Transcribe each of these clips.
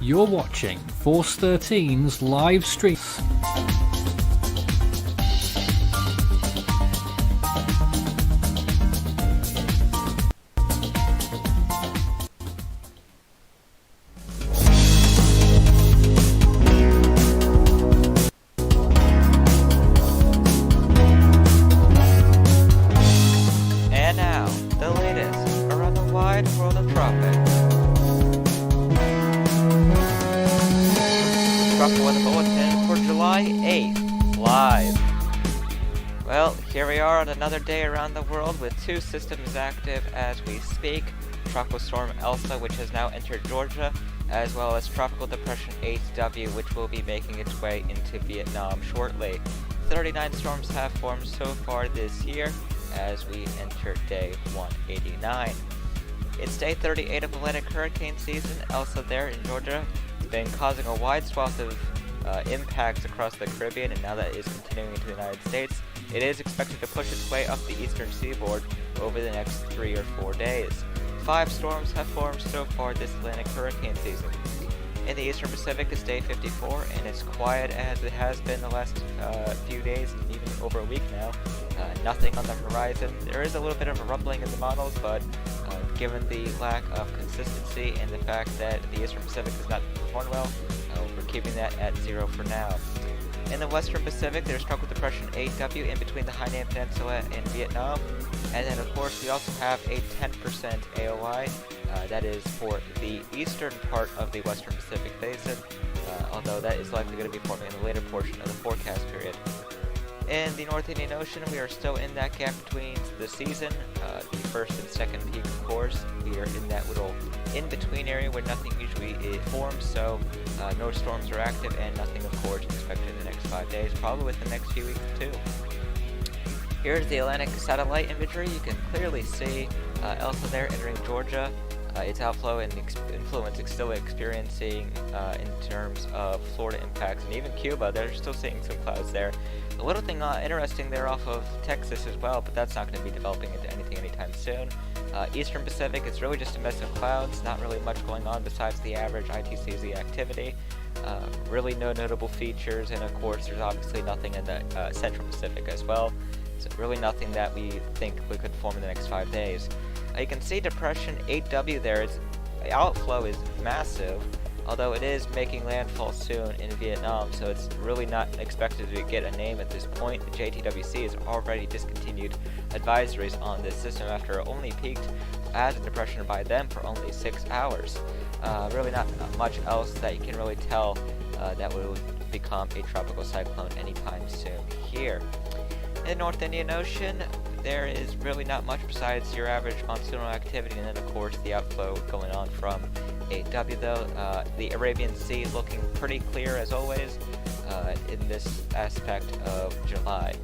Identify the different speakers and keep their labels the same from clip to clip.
Speaker 1: You're watching Force 13's live stream.
Speaker 2: And now, the latest around the wide world of tropics. Tropical Weather Bulletin for July 8th, live. Well, here we are on another day around the world with two systems active as we speak. Tropical Storm Elsa, which has now entered Georgia, as well as Tropical Depression 8W, which will be making its way into Vietnam shortly. 39 storms have formed so far this year as we enter day 189. It's day 38 of Atlantic hurricane season. Elsa there in Georgia has been causing a wide swath of impacts across the Caribbean, and now that is continuing into the United States. It is expected to push its way up the eastern seaboard over the next 3 or 4 days. 5 storms have formed so far this Atlantic hurricane season. In the eastern Pacific, it's day 54, and it's quiet as it has been the last few days, and even over a week now. Nothing on the horizon. There is a little bit of a rumbling in the models, but given the lack of consistency and the fact that the eastern Pacific does not perform well, we're keeping that at 0 for now. In the western Pacific, there's Tropical Depression 8W in between the Hainan Peninsula and Vietnam. And then, of course, we also have a 10% AOI. That is for the eastern part of the western Pacific basin, although that is likely going to be forming in the later portion of the forecast period. In the North Indian Ocean, we are still in that gap between the season, the first and second peak, of course. We are in that little in-between area where nothing usually forms, so no storms are active, and nothing, of course, expected in the next 5 days, probably within the next few weeks, too. Here's the Atlantic satellite imagery. You can clearly see Elsa there entering Georgia. Its outflow and influence is still experiencing in terms of Florida impacts, and even Cuba, they're still seeing some clouds there. A little thing interesting there off of Texas as well, but that's not going to be developing into anything anytime soon. Eastern Pacific, it's really just a mess of clouds, not really much going on besides the average ITCZ activity. Really no notable features, and of course there's obviously nothing in the Central Pacific as well. So really nothing that we think we could form in the next 5 days. You can see Depression 8W there. Its outflow is massive, although it is making landfall soon in Vietnam, so it's really not expected to get a name at this point. The JTWC has already discontinued advisories on this system after it only peaked as a depression by them for only 6 hours. Really not much else that you can really tell that will become a tropical cyclone anytime soon here. In the North Indian Ocean, there is really not much besides your average monsoonal activity, and then of course the outflow going on from 8W though. The Arabian Sea looking pretty clear as always in this aspect of July.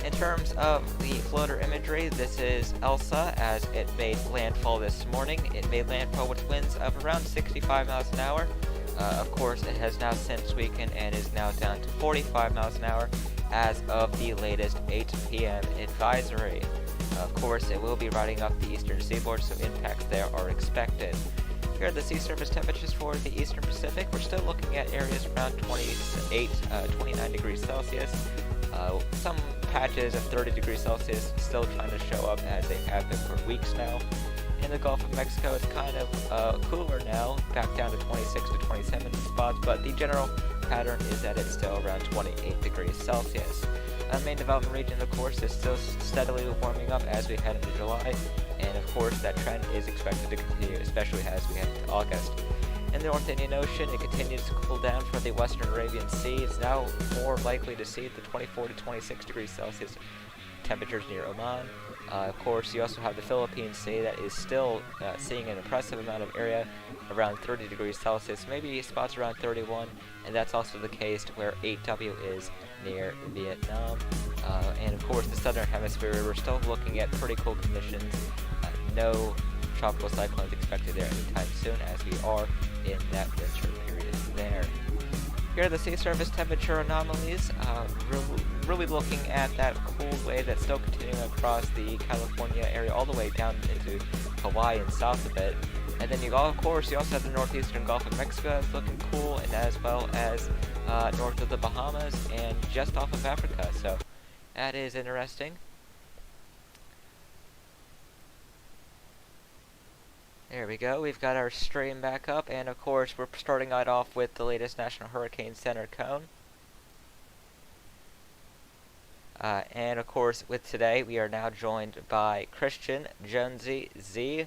Speaker 2: In terms of the floater imagery, this is Elsa as it made landfall this morning. It made landfall with winds of around 65 miles an hour. Of course, it has now since weakened and is now down to 45 miles an hour as of the latest 8 p.m. advisory. Of course, it will be riding up the eastern seaboard, so impacts there are expected. Here are the sea surface temperatures for the eastern Pacific. We're still looking at areas around 29 degrees Celsius. Some patches of 30 degrees Celsius still trying to show up as they have been for weeks now. In the Gulf of Mexico, it's kind of cooler now, back down to 26 to 27 spots, but the general pattern is that it's still around 28 degrees Celsius. The main development region, of course, is still steadily warming up as we head into July, and of course that trend is expected to continue, especially as we head into August. In the North Indian Ocean, it continues to cool down for the Western Arabian Sea. It's now more likely to see the 24 to 26 degrees Celsius temperatures near Oman. Of course, you also have the Philippine Sea that is still seeing an impressive amount of area around 30 degrees Celsius, maybe spots around 31, and that's also the case where 8W is near Vietnam. And of course, the Southern Hemisphere, we're still looking at pretty cool conditions. No tropical cyclones expected there anytime soon, as we are in that winter period there. Here are the sea surface temperature anomalies. Really looking at that cold wave that's still continuing across the California area all the way down into Hawaii and south of it. And then of course, you also have the northeastern Gulf of Mexico that's looking cool, and as well as north of the Bahamas and just off of Africa. So that is interesting. There we go. We've got our stream back up, and of course, we're starting it off with the latest National Hurricane Center cone. And of course, with today, we are now joined by Christian, Jonesy, Z,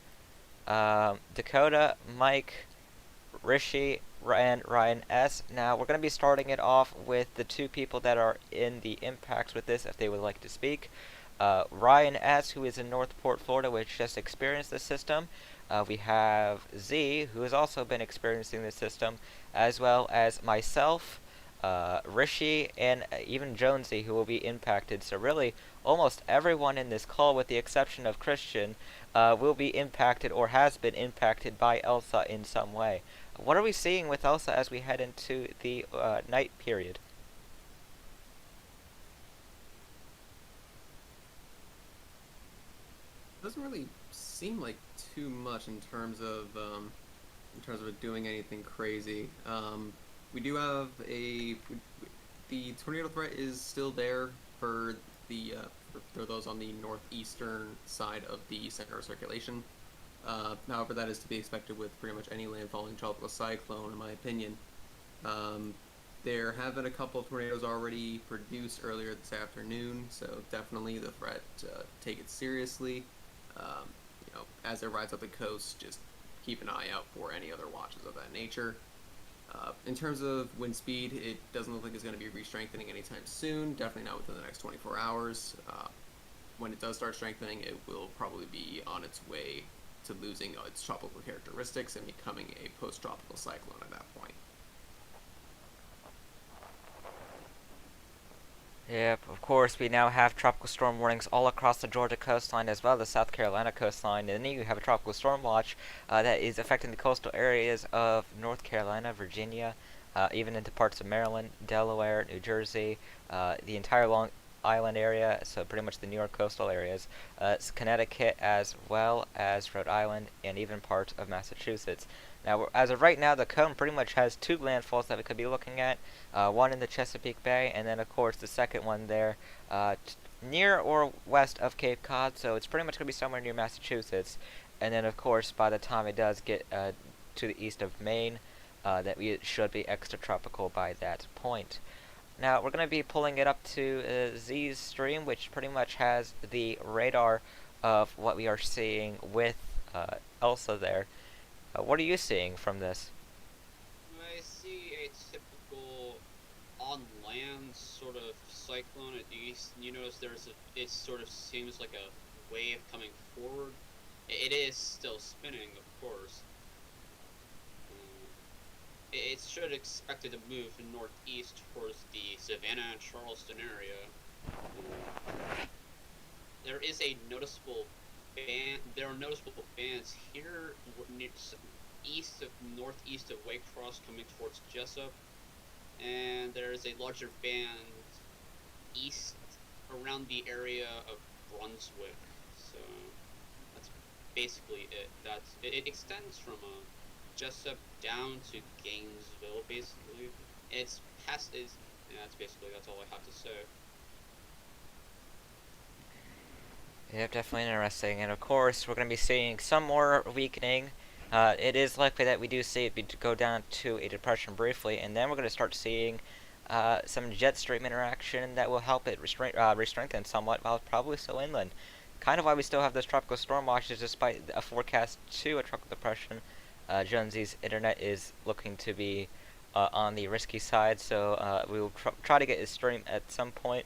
Speaker 2: Dakota, Mike, Rishi, and Ryan S. Now, we're going to be starting it off with the two people that are in the impacts with this, if they would like to speak. Ryan S., who is in Northport, Florida, which just experienced the system. We have Z, who has also been experiencing the system, as well as myself, Rishi, and even Jonesy, who will be impacted. So really, almost everyone in this call, with the exception of Christian, will be impacted or has been impacted by Elsa in some way. What are we seeing with Elsa as we head into the night period?
Speaker 3: Doesn't really seem like too much in terms of it doing anything crazy. We do have the tornado threat is still there for the for those on the northeastern side of the center of circulation. However, that is to be expected with pretty much any landfalling tropical cyclone, in my opinion. There have been a couple of tornadoes already produced earlier this afternoon, so definitely the threat. Take it seriously. As it rides up the coast, just keep an eye out for any other watches of that nature. In terms of wind speed, it doesn't look like it's going to be re-strengthening anytime soon, definitely not within the next 24 hours. When it does start strengthening, it will probably be on its way to losing its tropical characteristics and becoming a post-tropical cyclone at that point.
Speaker 2: Yep, of course, we now have tropical storm warnings all across the Georgia coastline as well as the South Carolina coastline. And then you have a tropical storm watch that is affecting the coastal areas of North Carolina, Virginia, even into parts of Maryland, Delaware, New Jersey, the entire Long Island area, so pretty much the New York coastal areas, Connecticut, as well as Rhode Island, and even parts of Massachusetts. Now, as of right now, the cone pretty much has two landfalls that we could be looking at. One in the Chesapeake Bay, and then, of course, the second one there near or west of Cape Cod, so it's pretty much going to be somewhere near Massachusetts. And then, of course, by the time it does get to the east of Maine, that it should be extratropical by that point. Now, we're going to be pulling it up to Z's stream, which pretty much has the radar of what we are seeing with Elsa there. What are you seeing from this?
Speaker 4: I see a typical on land sort of cyclone at the east. You notice it sort of seems like a wave coming forward. It is still spinning, of course. It should expected to move northeast towards the Savannah and Charleston area. There is a noticeable band. There are noticeable bands here northeast of Waycross coming towards Jessup, and there is a larger band east around the area of Brunswick. So that's basically it. It extends from Jessup down to Gainesville, basically. It's past is yeah, that's all I have to say.
Speaker 2: Yep, definitely interesting. And of course, we're going to be seeing some more weakening. It is likely that we do see it go down to a depression briefly, and then we're going to start seeing some jet stream interaction that will help it re-strengthen somewhat, while it's probably still inland. Kind of why we still have those tropical storm watches despite a forecast to a tropical depression. Jonesy's internet is looking to be on the risky side, so we will try to get his stream at some point.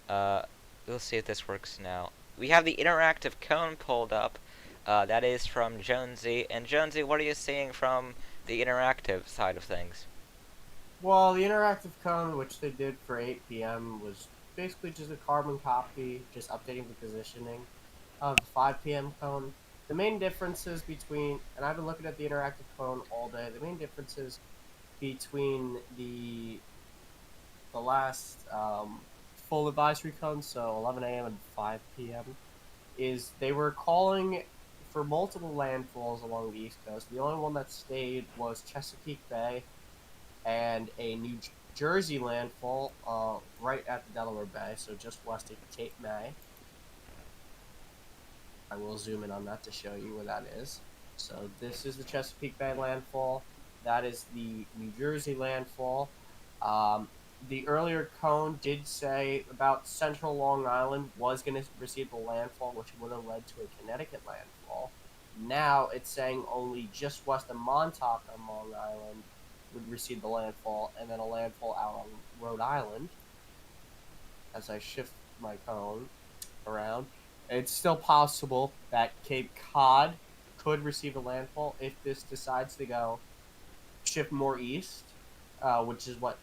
Speaker 2: We'll see if this works now. We have the interactive cone pulled up. That is from Jonesy. And Jonesy, what are you seeing from the interactive side of things?
Speaker 5: Well, the interactive cone, which they did for 8 p.m., was basically just a carbon copy, just updating the positioning of the 5 p.m. cone. The main differences between, and I've been looking at the interactive cone all day, the main differences between the last full advisory cone, so 11 a.m. and 5 p.m., is they were calling for multiple landfalls along the East Coast. The only one that stayed was Chesapeake Bay and a New Jersey landfall right at the Delaware Bay, so just west of Cape May. I will zoom in on that to show you where that is. So this is the Chesapeake Bay landfall. That is the New Jersey landfall. The earlier cone did say about central Long Island was going to receive the landfall, which would have led to a Connecticut landfall. Now it's saying only just west of Montauk on Long Island would receive the landfall, and then a landfall out on Rhode Island. As I shift my cone around, it's still possible that Cape Cod could receive a landfall if this decides to go shift more east, which is what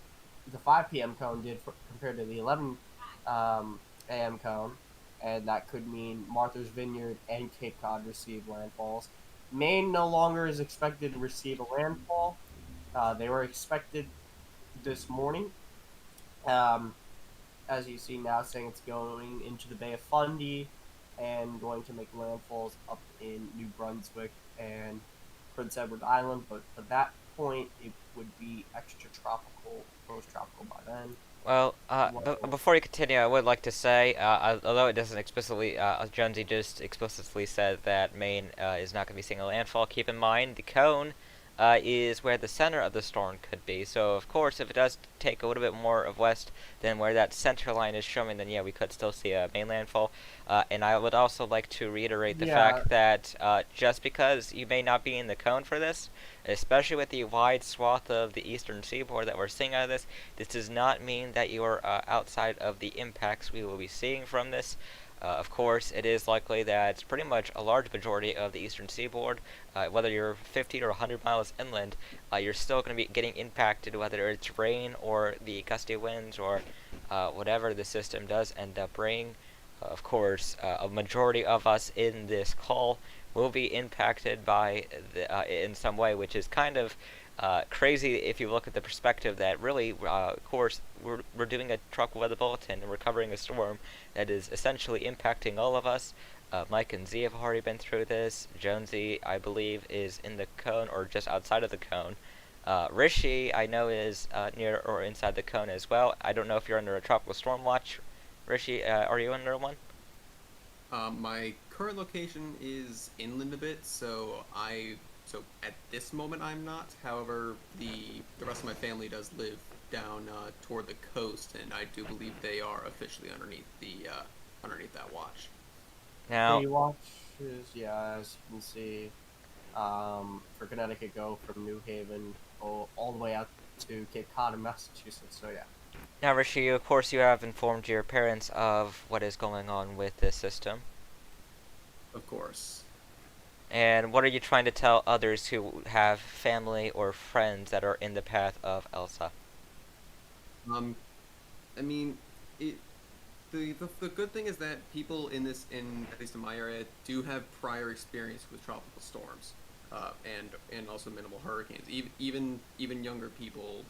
Speaker 5: the 5 p.m. cone did compared to the 11 a.m. cone, and that could mean Martha's Vineyard and Cape Cod receive landfalls. Maine no longer is expected to receive a landfall. They were expected this morning. As you see now, saying it's going into the Bay of Fundy and going to make landfalls up in New Brunswick and Prince Edward Island, but at that point it would be extratropical, post-tropical by then.
Speaker 2: Well, before you continue, I would like to say, although it doesn't explicitly, Jonesy just explicitly said that Maine is not going to be seeing a landfall, keep in mind the cone is where the center of the storm could be. So, of course, if it does take a little bit more of west than where that center line is showing, then yeah, we could still see a Maine landfall. And I would also like to reiterate the fact that just because you may not be in the cone for this, especially with the wide swath of the eastern seaboard that we're seeing out of this, this does not mean that you are outside of the impacts we will be seeing from this. Of course, it is likely that pretty much a large majority of the eastern seaboard, whether you're 50 or 100 miles inland, you're still going to be getting impacted, whether it's rain or the gusty winds or whatever the system does end up bringing. Of course, a majority of us in this call will be impacted by in some way, which is kind of crazy if you look at the perspective that really, of course, we're doing a tropical weather bulletin and we're covering a storm that is essentially impacting all of us. Mike and Z have already been through this. Jonesy, I believe, is in the cone or just outside of the cone. Rishi, I know, is near or inside the cone as well. I don't know if you're under a tropical storm watch. Rishi, are you under one?
Speaker 3: My current location is inland a bit, so at this moment I'm not. However, the rest of my family does live down toward the coast, and I do believe they are officially underneath that watch.
Speaker 2: Now,
Speaker 5: The watches, yeah, as you can see, for Connecticut go from New Haven all the way out to Cape Cod in Massachusetts. So yeah.
Speaker 2: now, Rishi, of course, you have informed your parents of what is going on with this system.
Speaker 3: Of course.
Speaker 2: And what are you trying to tell others who have family or friends that are in the path of Elsa?
Speaker 3: I mean, the good thing is that people in at least in my area, do have prior experience with tropical storms, and also minimal hurricanes. Even younger people,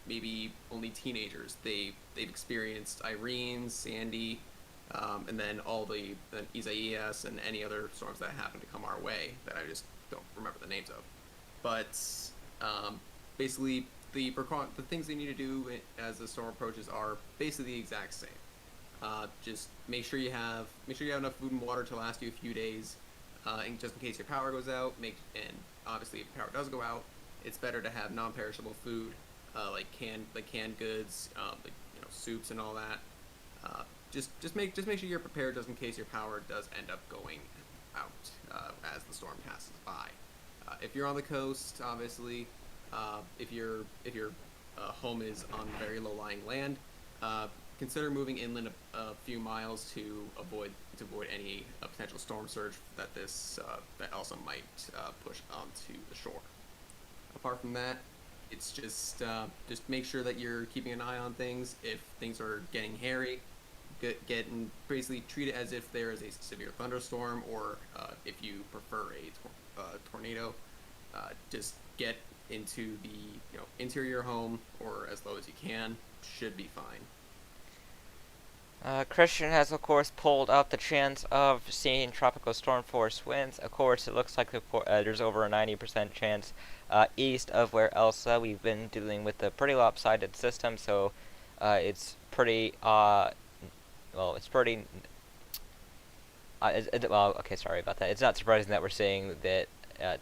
Speaker 3: maybe only teenagers, they've experienced Irene, Sandy, and then all the Isaias and any other storms that happen to come our way that I just don't remember the names of. But basically, the things they need to do as the storm approaches are basically the exact same. Just make sure you have enough food and water to last you a few days, and just in case your power goes out. And obviously, if power does go out, it's better to have non-perishable food, like canned goods, soups and all that. Just make sure you're prepared just in case your power does end up going out as the storm passes by. If you're on the coast, obviously, if your home is on very low-lying land, consider moving inland a few miles to avoid any potential storm surge that Elsa might push onto the shore. Apart from that, it's just make sure that you're keeping an eye on things. If things are getting hairy, get and basically treat it as if there is a severe thunderstorm, or if you prefer a tornado, just get into the interior home or as low as you can. Should be fine.
Speaker 2: Christian has, of course, pulled up the chance of seeing tropical storm force winds. Of course, it looks like there's over a 90% chance east of where Elsa. We've been dealing with a pretty lopsided system, so it's pretty, well, it's pretty, well, okay, sorry about that. It's not surprising that we're seeing that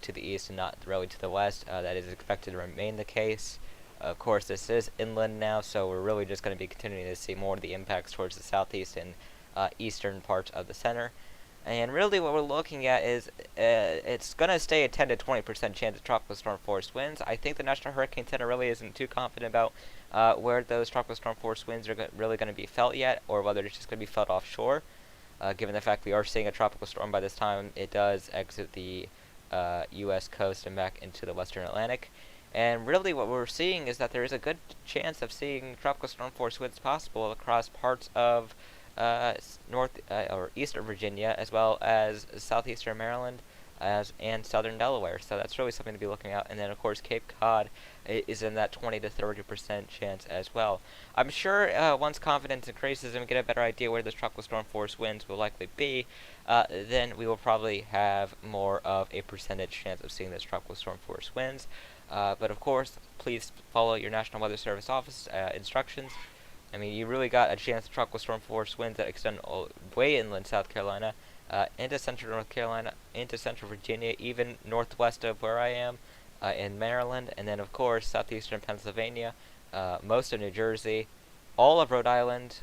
Speaker 2: to the east and not really to the west. That is expected to remain the case. Of course, this is inland now, so we're really just going to be continuing to see more of the impacts towards the southeast and eastern parts of the center. And really what we're looking at is it's going to stay a 10 to 20% chance of tropical storm force winds. I think the National Hurricane Center really isn't too confident about where those tropical storm force winds are really going to be felt yet, or whether it's just going to be felt offshore. Given the fact we are seeing a tropical storm by this time, it does exit the U.S. coast and back into the western Atlantic. And really what we're seeing is that there is a good chance of seeing tropical storm force winds possible across parts of north or eastern Virginia, as well as southeastern Maryland and southern Delaware. So that's really something to be looking at. And then, of course, Cape Cod is in that 20 to 30% chance as well. I'm sure once confidence increases and we get a better idea where those tropical storm force winds will likely be, then we will probably have more of a percentage chance of seeing those tropical storm force winds. But of course, please follow your National Weather Service office instructions. I mean, you really got a chance of tropical storm force winds that extend way inland South Carolina, into central North Carolina, into central Virginia, even northwest of where I am, in Maryland, and then of course southeastern Pennsylvania, most of New Jersey, all of Rhode Island,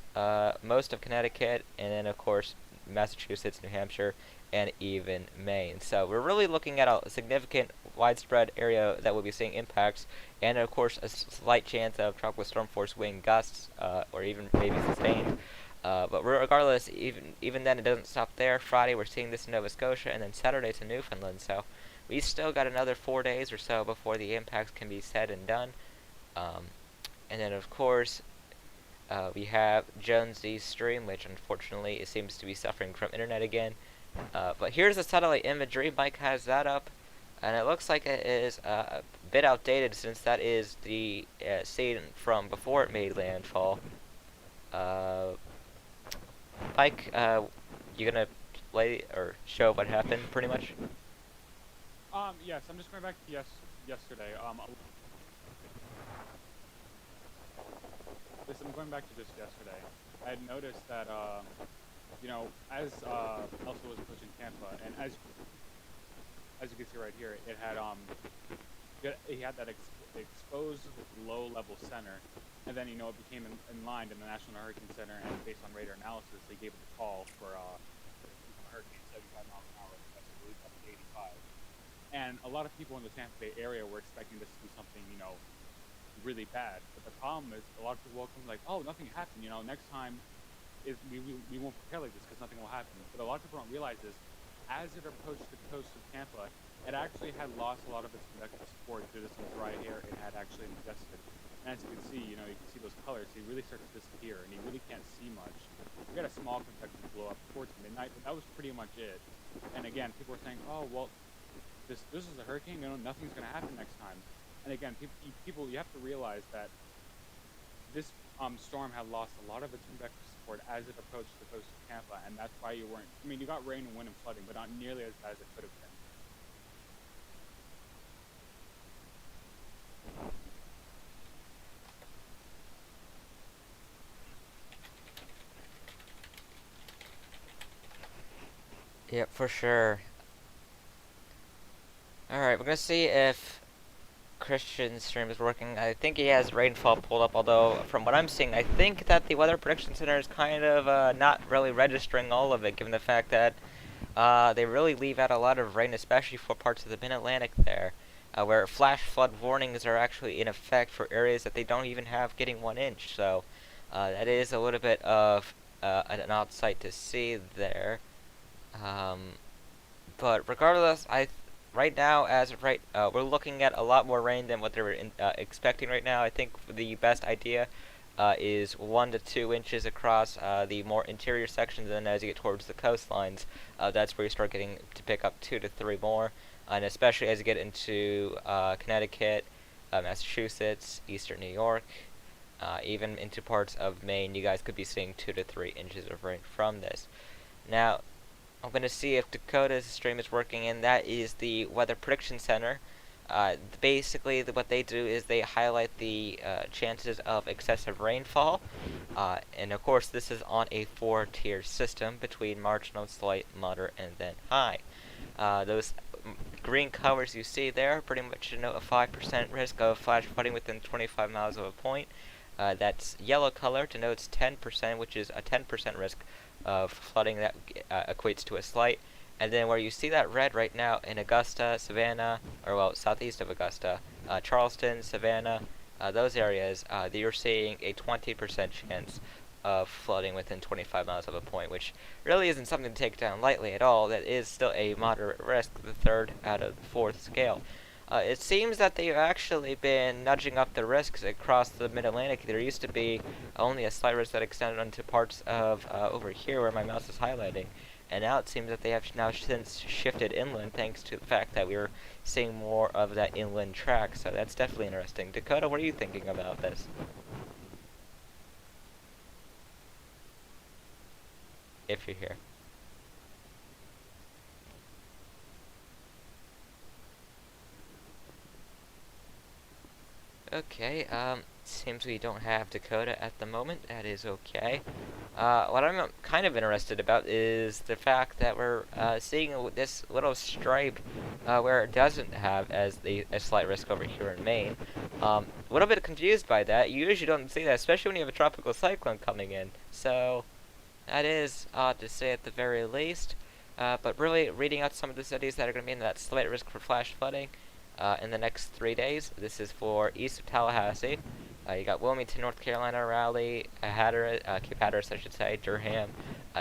Speaker 2: most of Connecticut, and then of course Massachusetts, New Hampshire, and even Maine. So we're really looking at a significant widespread area that will be seeing impacts, and of course a slight chance of tropical storm force wind gusts, or even maybe sustained. But regardless, even then it doesn't stop there. Friday we're seeing this in Nova Scotia, and then Saturday to Newfoundland. So we still got another 4 days or so before the impacts can be said and done. And then of course we have Jonesy's stream, which unfortunately it seems to be suffering from internet again. But here's the satellite imagery. Mike has that up, and it looks like it is a bit outdated since that is the scene from before it made landfall. Mike, you gonna play or show what happened, pretty much?
Speaker 6: Yes, I'm just going back to yesterday. I'm going back to just yesterday. I had noticed that, as Elsa was approaching Tampa, and as you can see right here, it had that exposed low-level center, and then it became in line in the National Hurricane Center, and based on radar analysis, they gave it a call for hurricane 75 miles an hour, that's I believe up to 85. And a lot of people in the Tampa Bay area were expecting this to be something really bad. But the problem is a lot of people will come like, oh, nothing happened. Next time we won't prepare like this because nothing will happen. But a lot of people don't realize is as it approached the coast of Tampa, it actually had lost a lot of its convective support due to some dry air it had actually ingested. And as you can see, you can see those colors. They really start to disappear, and you really can't see much. We got a small convective blow up towards midnight, but that was pretty much it. And again, people were saying, oh, well, this is a hurricane. Nothing's going to happen next time. And again, people, you have to realize that this storm had lost a lot of its convective support as it approached the coast of Tampa, and that's why you got rain and wind and flooding, but not nearly as bad as it could have been.
Speaker 2: Yep, for sure. Alright, we're gonna see if Christian's stream is working. I think he has rainfall pulled up, although from what I'm seeing, I think that the Weather Prediction Center is kind of not really registering all of it, given the fact that they really leave out a lot of rain, especially for parts of the Mid-Atlantic there, where flash flood warnings are actually in effect for areas that they don't even have getting 1 inch. So that is a little bit of an odd sight to see there. But regardless, right now, we're looking at a lot more rain than what they were expecting right now. I think the best idea is 1 to 2 inches across the more interior sections, and then as you get towards the coastlines, that's where you start getting to pick up 2 to 3 more, and especially as you get into Connecticut, Massachusetts, eastern New York, Even into parts of Maine, you guys could be seeing 2 to 3 inches of rain from this. Now, I'm going to see if Dakota's stream is working, and that is the Weather Prediction Center. Basically, what they do is they highlight the chances of excessive rainfall, and of course this is on a 4-tier system between marginal, slight, moderate, and then high. Those green colors you see there pretty much denote a 5% risk of flash flooding within 25 miles of a point. That's yellow color denotes 10%, which is a 10% risk of flooding that equates to a slight. And then where you see that red right now in Augusta, Savannah, or well, southeast of Augusta, Charleston, Savannah, those areas, you're seeing a 20% chance of flooding within 25 miles of a point, which really isn't something to take down lightly at all. That is still a moderate risk, the 3rd out of the 4th scale. It seems that they've actually been nudging up the risks across the Mid-Atlantic. There used to be only a slight risk that extended onto parts of over here where my mouse is highlighting. And now it seems that they have now since shifted inland thanks to the fact that we're seeing more of that inland track. So that's definitely interesting. Dakota, what are you thinking about this? If you're here. Okay, seems we don't have Dakota at the moment. That is okay. What I'm kind of interested about is the fact that we're seeing this little stripe where it doesn't have as a slight risk over here in Maine. A little bit confused by that. You usually don't see that, especially when you have a tropical cyclone coming in. So that is odd to say at the very least. But really, reading out some of the cities that are going to be in that slight risk for flash flooding in the next 3 days. This is for east of Tallahassee. You got Wilmington, North Carolina, Raleigh, Cape Hatteras, I should say, Durham,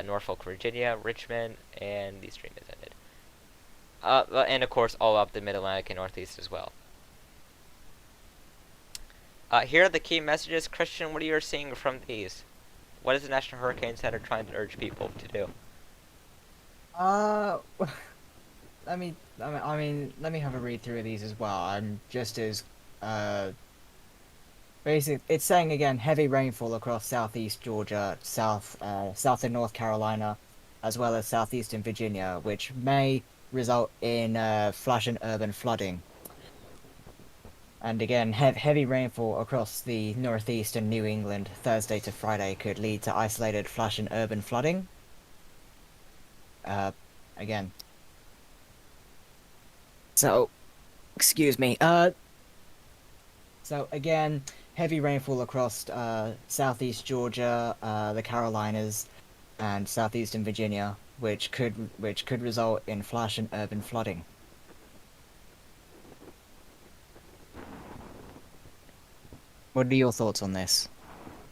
Speaker 2: Norfolk, Virginia, Richmond, and the stream is ended. And of course, all up the Mid-Atlantic and Northeast as well. Here are the key messages. Christian, what are you seeing from these? What is the National Hurricane Center trying to urge people to do?
Speaker 7: Let me have a read through of these as well. I'm just as basic. It's saying again heavy rainfall across southeast Georgia, southern North Carolina, as well as southeastern Virginia, which may result in flash and urban flooding. And again, heavy rainfall across the northeast and New England Thursday to Friday could lead to isolated flash and urban flooding. Again. So, excuse me. So again, heavy rainfall across southeast Georgia, the Carolinas, and southeastern Virginia, which could result in flash and urban flooding. What are your thoughts on this?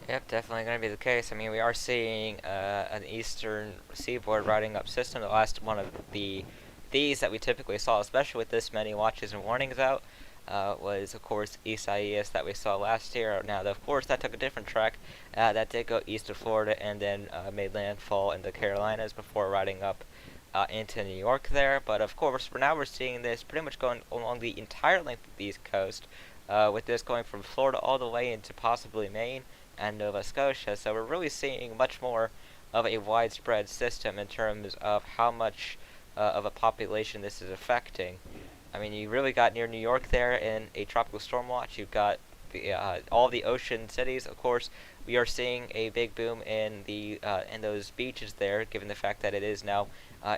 Speaker 2: Yep, definitely going to be the case. I mean, we are seeing an eastern seaboard riding up system. The last one of these that we typically saw, especially with this many watches and warnings out, was, of course, Isaias that we saw last year. Now, of course, that took a different track. That did go east of Florida and then made landfall in the Carolinas before riding up into New York there. But, of course, for now we're seeing this pretty much going along the entire length of the East Coast, with this going from Florida all the way into possibly Maine and Nova Scotia. So we're really seeing much more of a widespread system in terms of how much of a population this is affecting. I mean, you really got near New York there in a tropical storm watch. You've got the, all the ocean cities. Of course, we are seeing a big boom in those beaches there, given the fact that it is now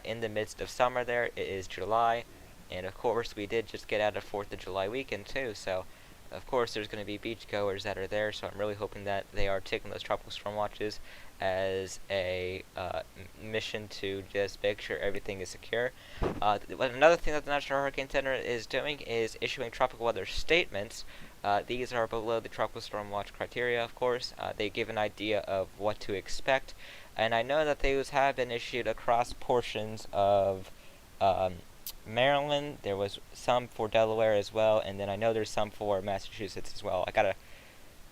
Speaker 2: in the midst of summer there. It is July, and of course, we did just get out of 4th of July weekend too. So, of course, there's going to be beachgoers that are there. So I'm really hoping that they are taking those tropical storm watches as a mission to just make sure everything is secure. Another thing that the National Hurricane Center is doing is issuing tropical weather statements. These are below the tropical storm watch criteria, of course. They give an idea of what to expect, and I know that those have been issued across portions of Maryland. There was some for Delaware as well, and then I know there's some for Massachusetts as well. I gotta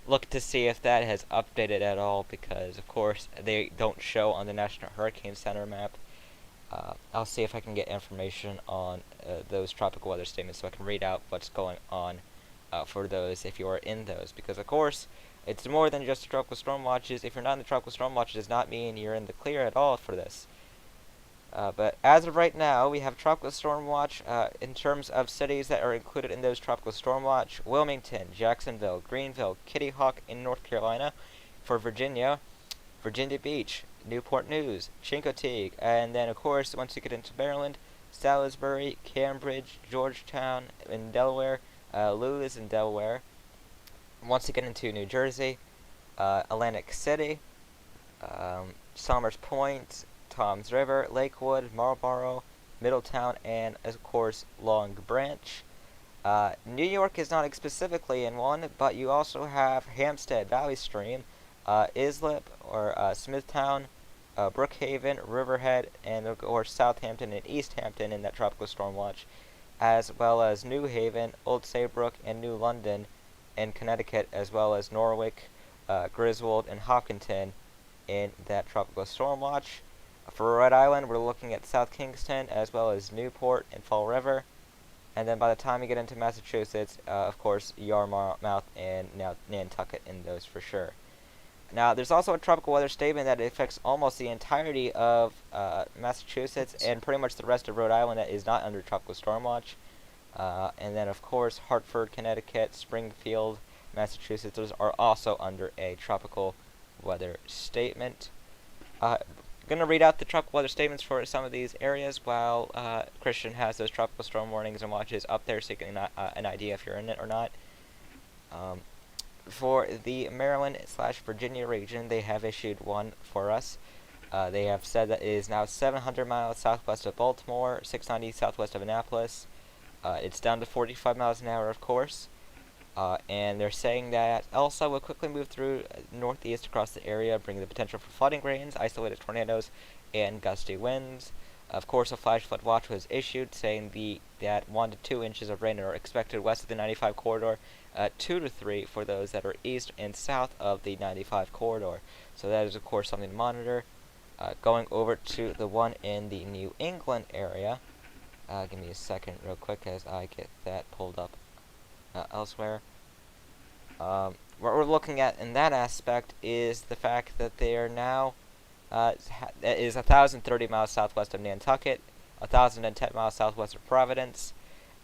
Speaker 2: look to see if that has updated at all, because of course they don't show on the National Hurricane Center map. I'll see if I can get information on those tropical weather statements so I can read out what's going on for those if you are in those, because of course It's more than just tropical storm watches. If you're not in the tropical storm watch, it does not mean you're in the clear at all for this. But as of right now, we have tropical storm watch in terms of cities that are included in those tropical storm watch: Wilmington, Jacksonville, Greenville, Kitty Hawk in North Carolina. For Virginia, Virginia Beach, Newport News, Chincoteague, and then of course once you get into Maryland, Salisbury, Cambridge, Georgetown in Delaware, Lewis in Delaware. Once you get into New Jersey, Atlantic City, Somers Point, Toms River, Lakewood, Marlborough, Middletown, and of course Long Branch. New York is not specifically in one, but you also have Hampstead, Valley Stream, Islip or Smithtown, Brookhaven, Riverhead, and of course Southampton and East Hampton in that tropical storm watch, as well as New Haven, Old Saybrook, and New London in Connecticut, as well as Norwich, Griswold, and Hopkinton in that tropical storm watch. For Rhode Island, we're looking at South Kingston, as well as Newport and Fall River. And then by the time you get into Massachusetts, of course, Yarmouth and Nantucket in those for sure. Now, there's also a tropical weather statement that affects almost the entirety of Massachusetts and pretty much the rest of Rhode Island that is not under tropical storm watch. And then, of course, Hartford, Connecticut, Springfield, Massachusetts, those are also under a tropical weather statement. Going to read out the tropical weather statements for some of these areas while Christian has those tropical storm warnings and watches up there so you can an idea if you're in it or not. For the Maryland/Virginia region, they have issued one for us. They have said that it is now 700 miles southwest of Baltimore, 690 southwest of Annapolis. It's down to 45 miles an hour, of course. And they're saying that Elsa will quickly move through northeast across the area, bringing the potential for flooding rains, isolated tornadoes, and gusty winds. Of course, a flash flood watch was issued, saying that 1 to 2 inches of rain are expected west of the 95 corridor, 2 to 3 for those that are east and south of the 95 corridor. So that is, of course, something to monitor. Going over to the one in the New England area. Give me a second real quick as I get that pulled up elsewhere. What we're looking at in that aspect is the fact that they are now is 1,030 miles southwest of Nantucket, 1,010 miles southwest of Providence,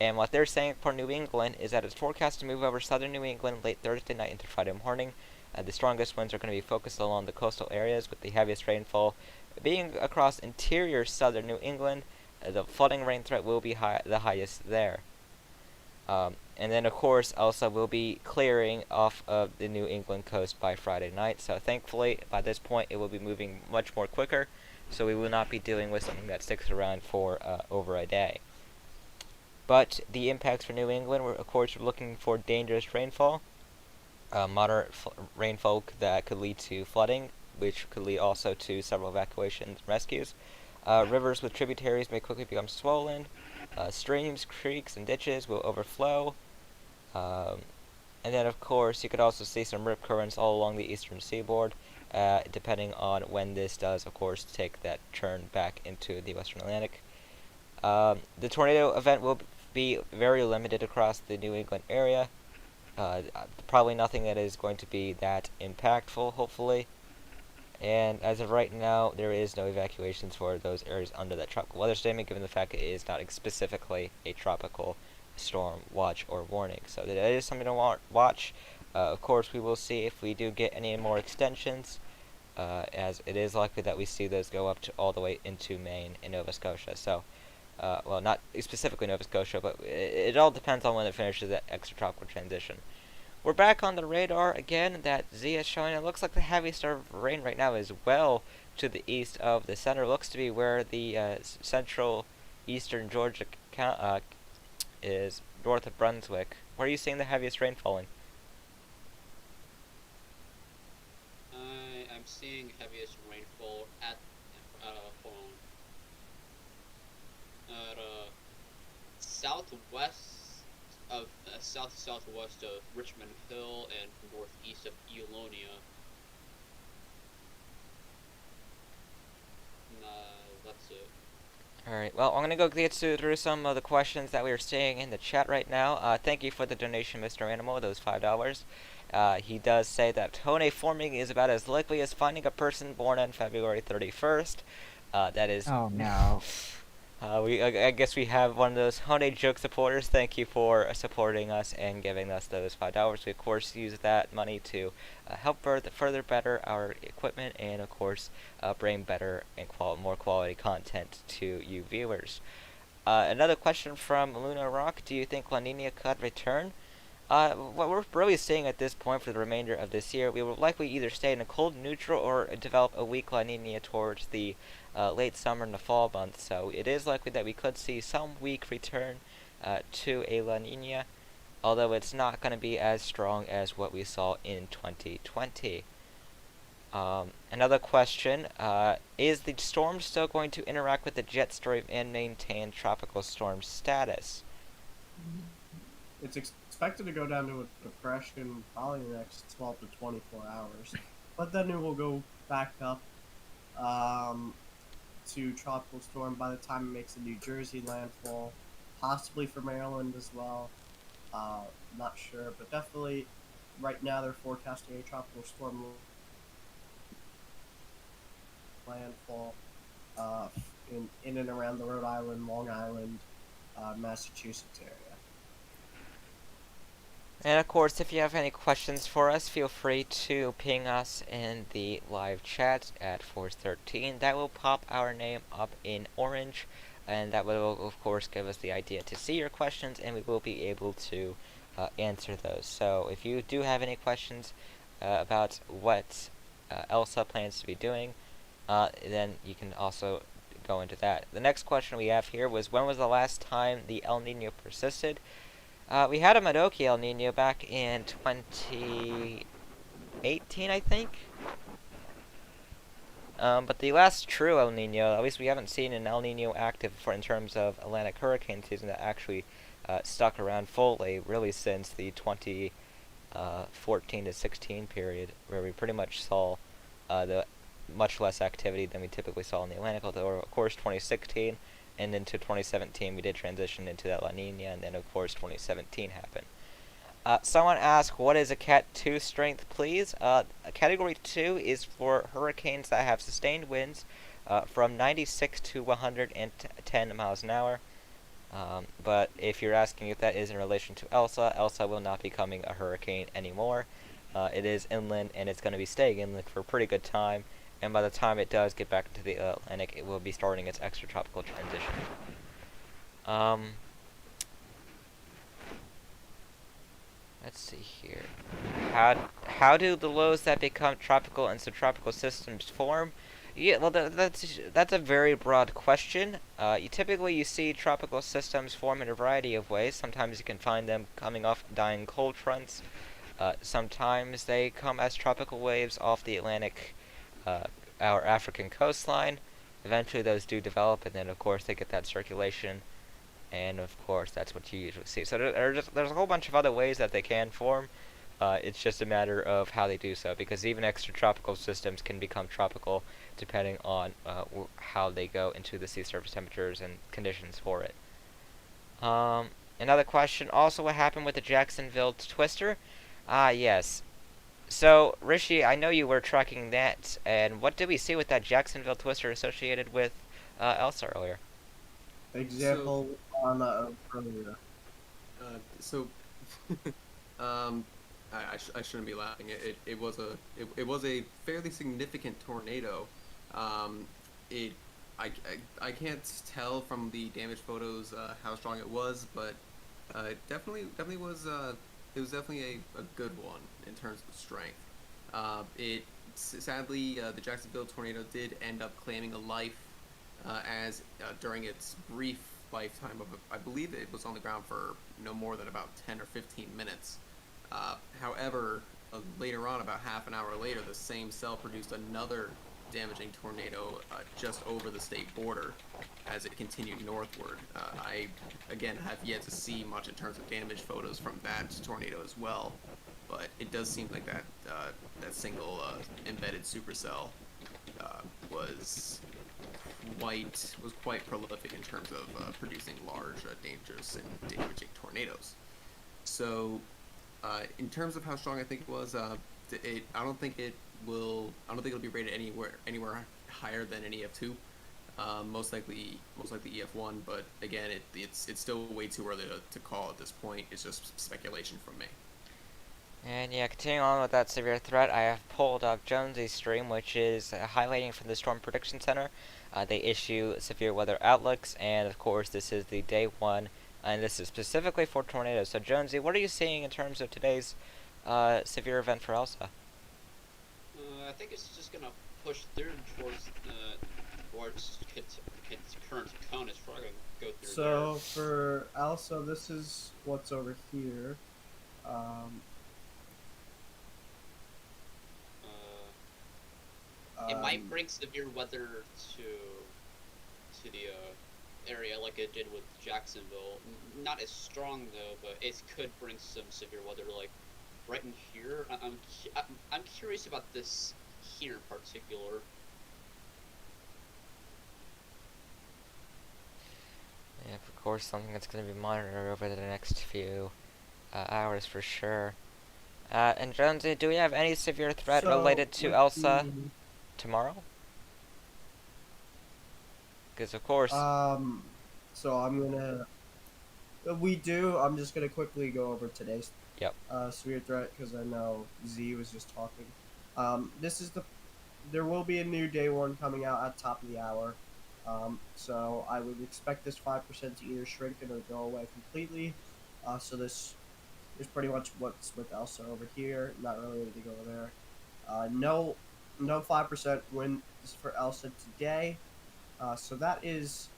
Speaker 2: and what they're saying for New England is that it's forecast to move over southern New England late Thursday night into Friday morning. The strongest winds are going to be focused along the coastal areas, with the heaviest rainfall being across interior southern New England. The flooding rain threat will be the highest there. And then, of course, Elsa will be clearing off of the New England coast by Friday night. So, thankfully, by this point, it will be moving much more quicker. So, we will not be dealing with something that sticks around for over a day. But the impacts for New England, of course, we're looking for dangerous rainfall. Moderate rainfall that could lead to flooding, which could lead also to several evacuations and rescues. Rivers with tributaries may quickly become swollen. Streams, creeks, and ditches will overflow. And then, of course, you could also see some rip currents all along the eastern seaboard, depending on when this does, of course, take that turn back into the western Atlantic. The tornado event will be very limited across the New England area. Probably nothing that is going to be that impactful, hopefully. And as of right now, there is no evacuations for those areas under that tropical weather statement, given the fact it is not specifically a tropical storm watch or warning. So that is something to watch. Of course, we will see if we do get any more extensions, as it is likely that we see those go up to all the way into Maine and Nova Scotia. So, well, not specifically Nova Scotia, but it all depends on when it finishes that extratropical transition. We're back on the radar again that Z is showing. It looks like the heaviest of rain right now is well to the east of the center. It looks to be where the central eastern Georgia is, north of Brunswick. Where are you seeing the heaviest rain falling?
Speaker 4: I'm seeing heaviest rainfall at hold on. At southwest of southwest of Richmond Hill and northeast of Elonia. That's it.
Speaker 2: Alright, well, I'm going to go get through some of the questions that we are seeing in the chat right now. Thank you for the donation, Mr. Animal, those $5. He does say that Hone forming is about as likely as finding a person born on February 31st. That is.
Speaker 7: Oh no.
Speaker 2: I guess we have one of those Hone joke supporters. Thank you for supporting us and giving us those $5. We of course use that money to help further better our equipment and of course bring better and more quality content to you viewers. Another question from Luna Rock: do you think La Nina could return? What we're really seeing at this point for the remainder of this year, we will likely either stay in a cold neutral or develop a weak La Nina towards the late summer and the fall months. So it is likely that we could see some weak return to a La Nina, although it's not going to be as strong as what we saw in 2020. Another question, is the storm still going to interact with the jet stream and maintain tropical storm status?
Speaker 5: It's expected to go down to a depression probably in the next 12 to 24 hours. But then it will go back up to tropical storm by the time it makes a New Jersey landfall, possibly for Maryland as well. Not sure, but definitely right now they're forecasting a tropical storm landfall in and around the Rhode Island, Long Island, Massachusetts area.
Speaker 2: And of course, if you have any questions for us, feel free to ping us in the live chat at Force13. That will pop our name up in orange, and that will of course give us the idea to see your questions, and we will be able to answer those. So if you do have any questions about what Elsa plans to be doing, then you can also go into that. The next question we have here was, when was the last time the El Nino persisted? We had a Madoki El Nino back in 2018, I think. But the last true El Nino, at least we haven't seen an El Nino active in terms of Atlantic hurricane season that actually stuck around fully, really since the 2014 to 16 period, where we pretty much saw the much less activity than we typically saw in the Atlantic, although of course 2016 and into 2017 we did transition into that La Nina, and then of course 2017 happened. Someone asked, what is a Cat 2 strength, please? A Category 2 is for hurricanes that have sustained winds from 96 to 110 miles an hour. But if you're asking if that is in relation to Elsa, Elsa will not be becoming a hurricane anymore. It is inland, and it's going to be staying inland for a pretty good time. And by the time it does get back into the Atlantic, it will be starting its extratropical transition. Let's see here. How do the lows that become tropical and subtropical systems form? Yeah, well, that's a very broad question. Typically you see tropical systems form in a variety of ways. Sometimes you can find them coming off dying cold fronts. Sometimes they come as tropical waves off the Atlantic, our African coastline. Eventually those do develop, and then of course they get that circulation, and of course that's what you usually see. So there's a whole bunch of other ways that they can form. It's just a matter of how they do so, because even extratropical systems can become tropical depending on how they go into the sea surface temperatures and conditions for it. Another question, also, what happened with the Jacksonville twister? Yes. So, Rishi, I know you were tracking that, and what did we see with that Jacksonville twister associated with Elsa earlier?
Speaker 5: Example on earlier.
Speaker 3: I shouldn't be laughing. It was a fairly significant tornado. I can't tell from the damage photos how strong it was, but it definitely was. It was definitely a good one in terms of strength. Sadly, the Jacksonville tornado did end up claiming a life as during its brief lifetime of, I believe it was on the ground for no more than about 10 or 15 minutes. However, later on, about half an hour later, the same cell produced another damaging tornado just over the state border as it continued northward. I, again, have yet to see much in terms of damage photos from that tornado as well, but it does seem like that single embedded supercell was quite prolific in terms of producing large, dangerous, and damaging tornadoes. So, In terms of how strong I think it was, I don't think it will. I don't think it'll be rated anywhere higher than an EF2. Most likely EF1. But again, it's still way too early to call at this point. It's just speculation from me.
Speaker 2: And yeah, continuing on with that severe threat, I have pulled up Jonesy's stream, which is highlighting from the Storm Prediction Center. They issue severe weather outlooks, and of course, this is the day one, and this is specifically for tornadoes. So, Jonesy, what are you seeing in terms of today's severe event for Elsa?
Speaker 4: I think it's just gonna push through towards its current cone. It's probably gonna go through.
Speaker 5: So for Elsa, this is what's over here.
Speaker 4: It might bring severe weather to the area like it did with Jacksonville. Not as strong though, but it could bring some severe weather like right in here. I'm curious about this here in particular.
Speaker 2: Yeah, of course, something that's going to be monitored over the next few hours for sure. And Jonesy, do we have any severe threat related to Elsa tomorrow? Because of course.
Speaker 5: So we do. I'm just gonna quickly go over today's severe threat because I know Z was just talking. There will be a new day one coming out at top of the hour. So I would expect this 5% to either shrink or go away completely. So this is pretty much what's with Elsa over here. Not really anything over there. No 5% wins for Elsa today. So that is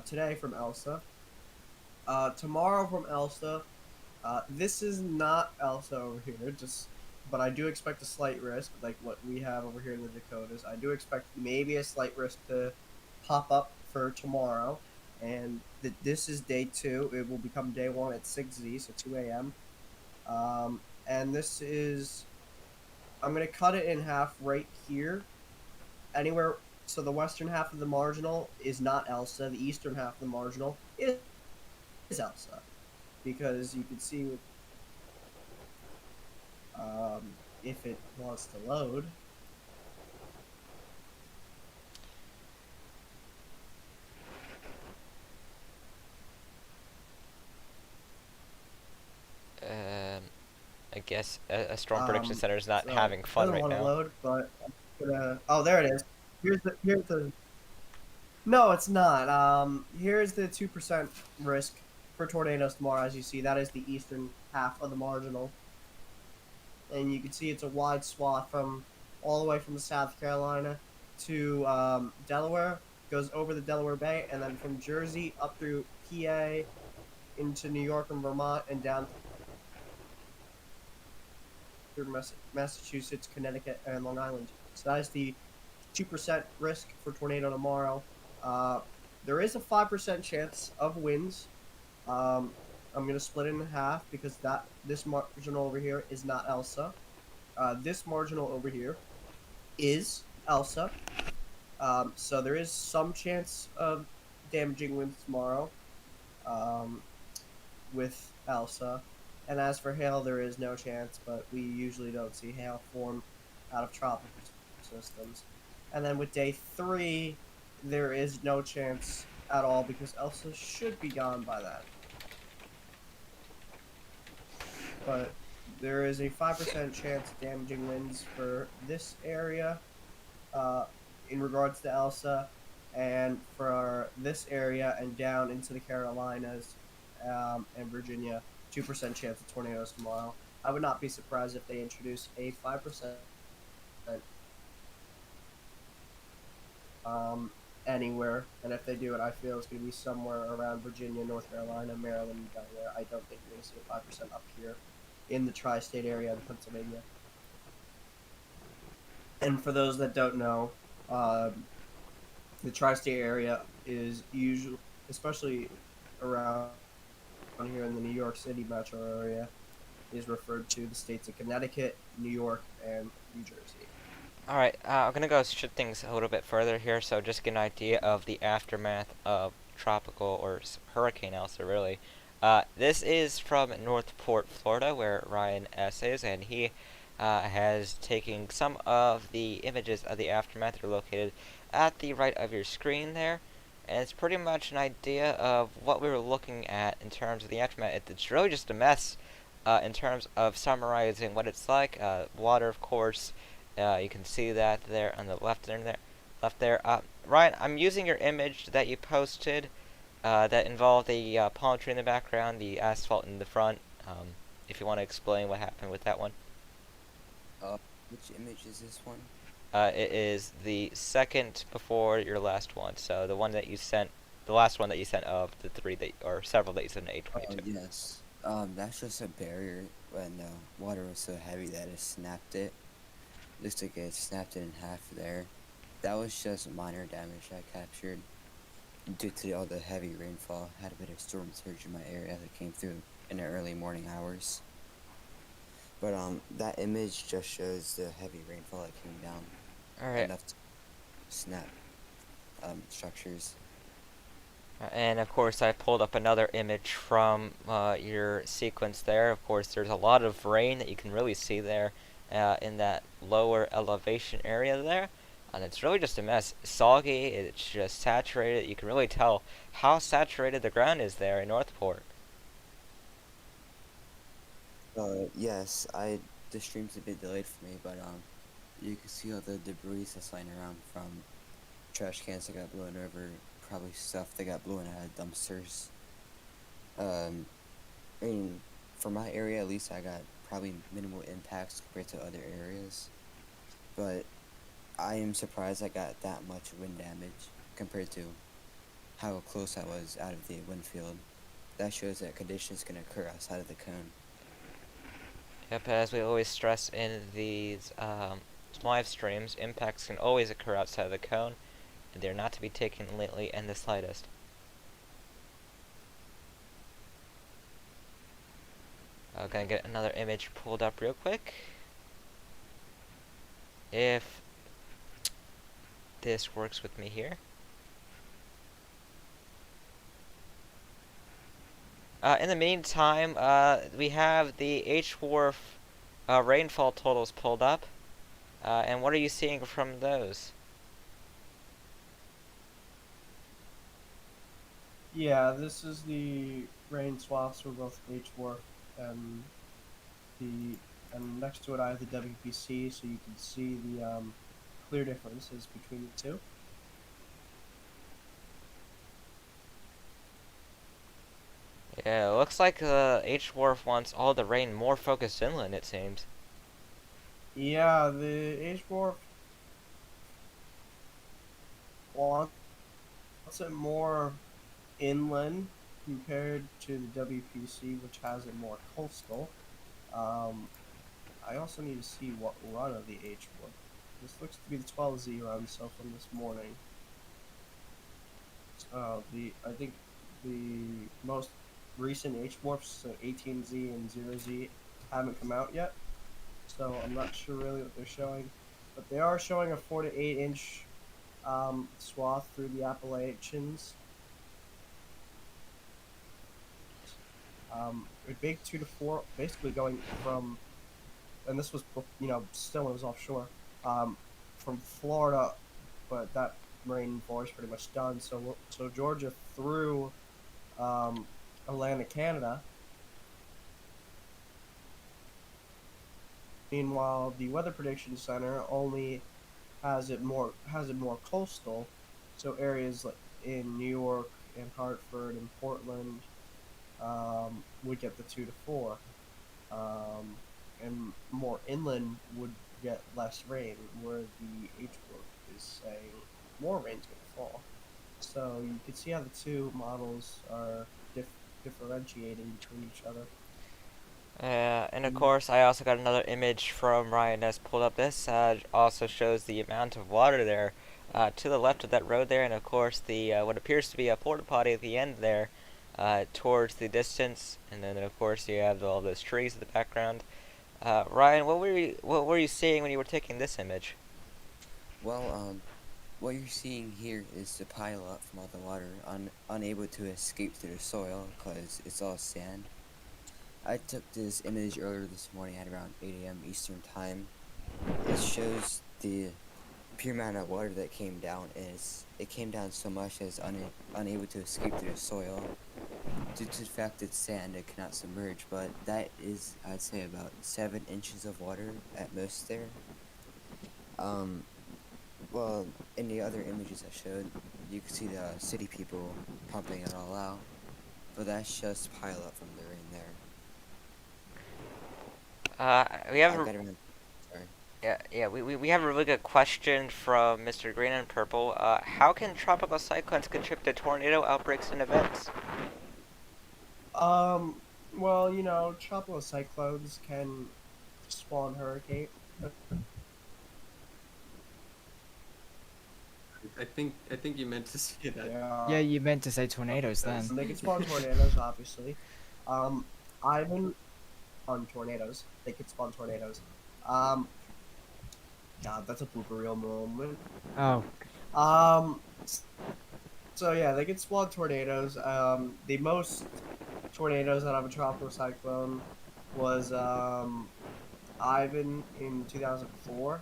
Speaker 5: today from Elsa. Tomorrow from Elsa. This is not Elsa over here, but I do expect a slight risk, like what we have over here in the Dakotas. I do expect maybe a slight risk to pop up for tomorrow, and this is day 2. It will become day 1 at 6Z, so 2 a.m. And this is, I'm going to cut it in half right here. Anywhere, so the western half of the marginal is not Elsa. The eastern half of the marginal is Elsa, because you can see with if it wants to load.
Speaker 2: I guess a Storm Prediction Center is not having fun right now.
Speaker 5: Load, but oh, there it is. Here's the. No, it's not. Here's the 2% risk for tornadoes tomorrow. As you see, that is the eastern half of the marginal. And you can see it's a wide swath from all the way from South Carolina to Delaware, goes over the Delaware Bay, and then from Jersey up through PA into New York and Vermont and down through Massachusetts, Connecticut, and Long Island. So that is the 2% risk for tornado tomorrow. There is a 5% chance of winds. I'm going to split it in half because this marginal over here is not Elsa. This marginal over here is Elsa. So there is some chance of damaging winds tomorrow with Elsa. And as for hail, there is no chance, but we usually don't see hail form out of tropical systems. And then with day 3, there is no chance at all because Elsa should be gone by then. But there is a 5% chance of damaging winds for this area in regards to Elsa, and for this area and down into the Carolinas and Virginia, 2% chance of tornadoes tomorrow. I would not be surprised if they introduce a 5% anywhere, and if they do it, I feel it's going to be somewhere around Virginia, North Carolina, Maryland, and Delaware. I don't think you're going to see a 5% up here in the tri-state area in Pennsylvania. And for those that don't know, the tri-state area is usually, especially around here in the New York City metro area, is referred to the states of Connecticut, New York, and New Jersey.
Speaker 2: Alright, I'm going to go shift things a little bit further here, so just get an idea of the aftermath of tropical or Hurricane Elsa, really. This is from Northport, Florida, where Ryan S. is, and he has taken some of the images of the aftermath that are located at the right of your screen there. And it's pretty much an idea of what we were looking at in terms of the aftermath. It's really just a mess in terms of summarizing what it's like. Water, of course, you can see that there on the left there. Ryan, I'm using your image that you posted that involved the palm tree in the background, the asphalt in the front. If you want to explain what happened with that one.
Speaker 8: Which image is this one?
Speaker 2: It is the second before your last one. So the one that you sent, the last one that you sent of the three that, or several that you sent in
Speaker 8: Oh,
Speaker 2: 822.
Speaker 8: yes. That's just a barrier when the water was so heavy that it snapped it. Looks like it snapped it in half there. That was just minor damage I captured due to all the heavy rainfall. Had a bit of storm surge in my area that came through in the early morning hours. But that image just shows the heavy rainfall that came down.
Speaker 2: Alright.
Speaker 8: Enough to snap structures.
Speaker 2: And of course, I pulled up another image from your sequence there. Of course, there's a lot of rain that you can really see there in that lower elevation area there. And it's really just a mess. Soggy, it's just saturated. You can really tell how saturated the ground is there in Northport.
Speaker 8: Yes, the stream's a bit delayed for me, but you can see all the debris that's lying around from trash cans that got blown over, probably stuff that got blown out of dumpsters. I mean, for my area at least, I got probably minimal impacts compared to other areas, but I am surprised I got that much wind damage compared to how close I was out of the wind field. That shows that conditions can occur outside of the cone.
Speaker 2: Yep, as we always stress in these live streams, impacts can always occur outside of the cone, and they're not to be taken lightly in the slightest. I'm gonna get another image pulled up real quick. If this works with me here. In the meantime, we have the H-Wharf rainfall totals pulled up. And what are you seeing from those?
Speaker 5: Yeah, this is the rain swaths for both H-Wharf and and next to it I have the WPC, so you can see the clear differences between the two.
Speaker 2: Yeah, it looks like H-Wharf wants all the rain more focused inland, it seems.
Speaker 5: Yeah, the H-Wharf wants it more inland compared to the WPC, which has it more coastal. I also need to see what run of the H-Wharf. This looks to be the 12Z run, so from this morning. I think the most recent H-Morphs, so 18Z and 0Z, haven't come out yet. So I'm not sure really what they're showing. But they are showing a 4 to 8 inch swath through the Appalachians. A big 2 to 4, basically going from, and this was, still when it was offshore, from Florida, but that rainfall is pretty much done. So Georgia through Atlantic Canada. Meanwhile, the Weather Prediction Center only has it more coastal, so areas like in New York and Hartford and Portland would get the 2 to 4, and more inland would get less rain, where the H-Wharf is saying more rain's going to fall. So you can see how the two models are differentiating between each other.
Speaker 2: And of course, I also got another image from Ryan that's pulled up. This also shows the amount of water there to the left of that road there, and of course the what appears to be a porta potty at the end there towards the distance, and then of course you have all those trees in the background. Ryan, what were you seeing when you were taking this image?
Speaker 8: Well, what you're seeing here is the pile up from all the water, unable to escape through the soil because it's all sand. I took this image earlier this morning at around 8 a.m. Eastern Time. It shows the pure amount of water that came down, and it came down so much that it's unable to escape through the soil. Due to the fact it's sand, it cannot submerge, but that is, I'd say, about 7 inches of water at most there. Well, in the other images I showed, you can see the city people pumping it all out, but that's just pile up from the rain there.
Speaker 2: We have
Speaker 8: I've
Speaker 2: a,
Speaker 8: got around, sorry.
Speaker 2: we have a really good question from Mr. Green and Purple. How can tropical cyclones contribute to tornado outbreaks and events?
Speaker 5: Well, you know, tropical cyclones can spawn hurricane.
Speaker 3: I think you meant to say that.
Speaker 7: Yeah, you meant to say tornadoes then.
Speaker 5: They can spawn tornadoes, obviously. Ivan on tornadoes. They can spawn tornadoes. God, that's a blooper reel moment.
Speaker 7: Oh,
Speaker 5: So yeah, they can spawn tornadoes. The most tornadoes out of a tropical cyclone was Ivan in 2004.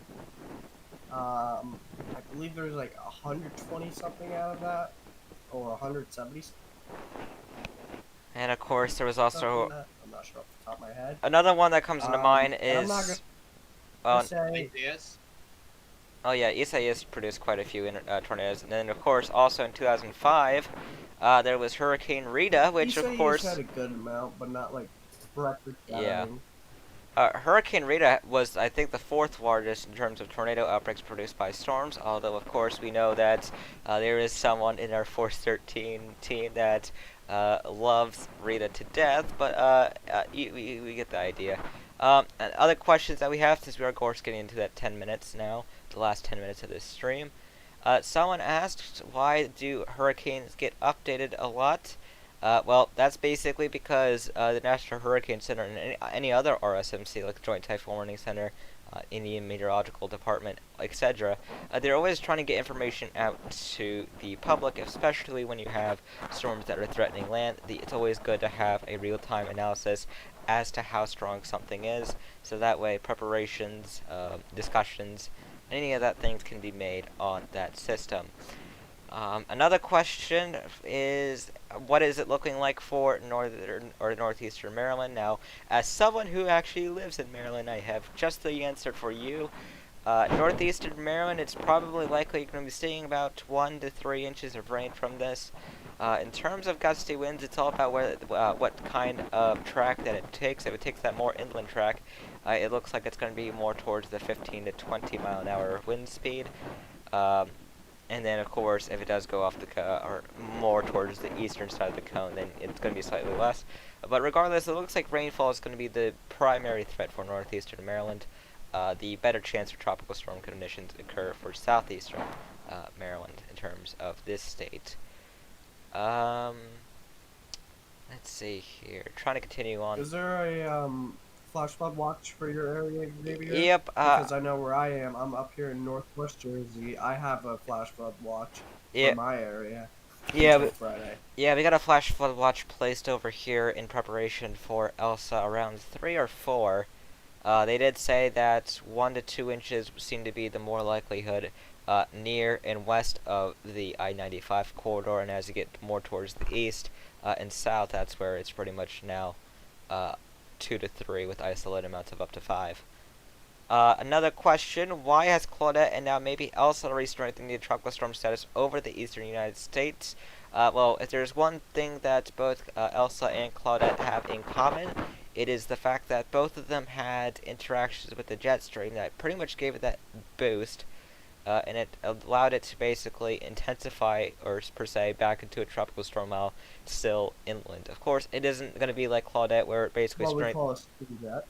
Speaker 5: I believe there was like 120 something out of that, or 170.
Speaker 2: And of course, there was also
Speaker 5: I'm not sure off the top of my head.
Speaker 2: another one that comes into mind
Speaker 5: and I'm not
Speaker 2: is.
Speaker 5: gonna say
Speaker 4: Yes.
Speaker 2: Oh yeah, Isaias produced quite a few tornadoes, and then of course also in 2005, there was Hurricane Rita, which of course.
Speaker 5: had a good amount, but not like record.
Speaker 2: Yeah. Hurricane Rita was, I think, the 4th largest in terms of tornado outbreaks produced by storms, although, of course, we know that there is someone in our Force 13 team that loves Rita to death, but we get the idea. And other questions that we have, since we are, of course, getting into that 10 minutes now, the last 10 minutes of this stream. Someone asked, why do hurricanes get updated a lot? Well, that's basically because the National Hurricane Center and any other RSMC, like the Joint Typhoon Warning Center, Indian Meteorological Department, etc., they're always trying to get information out to the public, especially when you have storms that are threatening land. It's always good to have a real-time analysis as to how strong something is, so that way preparations, discussions, any of that things can be made on that system. Another question is, what is it looking like for northern or northeastern Maryland? Now, as someone who actually lives in Maryland, I have just the answer for you. Northeastern Maryland, it's probably likely going to be seeing about 1 to 3 inches of rain from this. In terms of gusty winds, it's all about what kind of track that it takes. If it takes that more inland track, it looks like it's going to be more towards the 15 to 20 mile an hour wind speed. And then, of course, if it does go off or more towards the eastern side of the cone, then it's going to be slightly less. But regardless, it looks like rainfall is going to be the primary threat for northeastern Maryland. The better chance of tropical storm conditions occur for southeastern Maryland in terms of this state. Let's see here. Trying to continue on.
Speaker 5: Is there a flash flood watch for your area, Xavier?
Speaker 2: Yep.
Speaker 5: Because I know where I am. I'm up here in Northwest Jersey. I have a flash flood watch for my area.
Speaker 2: Yeah.
Speaker 5: Until Friday.
Speaker 2: Yeah, we got a flash flood watch placed over here in preparation for Elsa around 3 or 4. They did say that 1 to 2 inches seemed to be the more likelihood near and west of the I-95 corridor, and as you get more towards the east and south, that's where it's pretty much now 2 to 3 with isolated amounts of up to 5. Another question, why has Claudette and now maybe Elsa re-strengthened the tropical storm status over the eastern United States? Well, if there's one thing that both Elsa and Claudette have in common, it is the fact that both of them had interactions with the jet stream that pretty much gave it that boost, and it allowed it to basically intensify, or per se, back into a tropical storm while still inland. Of course, it isn't going to be like Claudette, where it basically
Speaker 5: What we call a sting jet.